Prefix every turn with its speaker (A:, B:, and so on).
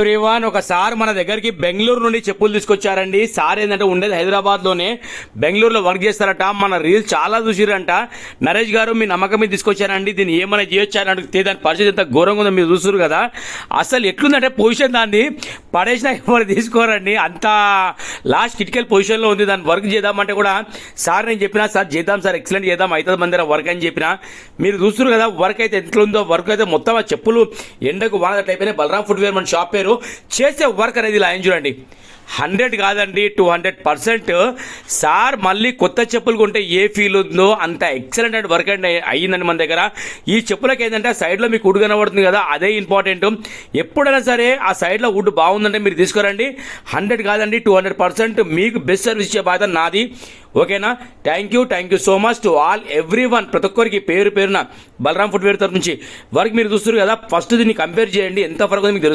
A: Everyone ఒక sir మన దగ్గరికి బెంగళూరు నుండి చెప్పులు తీసుకొచ్చారండి. సార్ ఏంటంటే ఉండేది హైదరాబాద్లోనే, బెంగళూరులో వర్క్ చేస్తారట. మన రీల్స్ చాలా చూసిరంట. నరేష్ గారు మీ నమ్మకం మీద తీసుకొచ్చారండి, దీన్ని ఏమైనా చేయొచ్చా అని అడిగితే దాని పరిస్థితి ఎంత ఘోరంగా ఉందో మీరు చూస్తారు కదా. అసలు ఎట్లుందంటే పొజిషన్ దాన్ని పడేసినా ఎవరు తీసుకోరండి, అంత లాస్ట్ క్రిటికల్ పొజిషన్లో ఉంది. దాన్ని వర్క్ చేద్దామంటే కూడా సార్ నేను చెప్పినా సార్ చేద్దాం సార్, ఎక్సలెంట్ చేద్దాం, అవుతుంది మన దగ్గర వర్క్ అని చెప్పినా. మీరు చూస్తారు కదా వర్క్ అయితే ఎట్లుందో. వర్క్ అయితే మొత్తం ఆ చెప్పులు ఎండకు వానదట్టు అయిపోయినాయి. బలరాం ఫుట్వేర్ మన షాప్ పేరు. చేసే వర్క్ అనేది ఇలా చూడండి, 100 కాదండి 200%. సార్ మళ్ళీ కొత్త చెప్పులు కొంటే ఏ ఫీల్ ఉందో అంత ఎక్సలెంట్ అండ్ వర్క్ అండ్ అయ్యిందండి మన దగ్గర. ఈ చెప్పులకి ఏంటంటే సైడ్లో మీకు వుడ్ కనబడుతుంది కదా, అదే ఇంపార్టెంట్. ఎప్పుడైనా సరే ఆ సైడ్లో వుడ్ బాగుందంటే మీరు తీసుకురండి. 100 కాదండి 200% మీకు బెస్ట్ సర్వీస్ ఇచ్చే బాధ్యత నాది. ఓకేనా? Thank you so much to all everyone. ప్రతి ఒక్కరికి పేరున బలరాం ఫుట్వేర్ తరఫు నుంచి వర్క్ మీరు చూస్తారు కదా. ఫస్ట్ దీన్ని కంపేర్ చేయండి, ఎంత ఫరక్ ఉందో మీకు తెలుస్తుంది.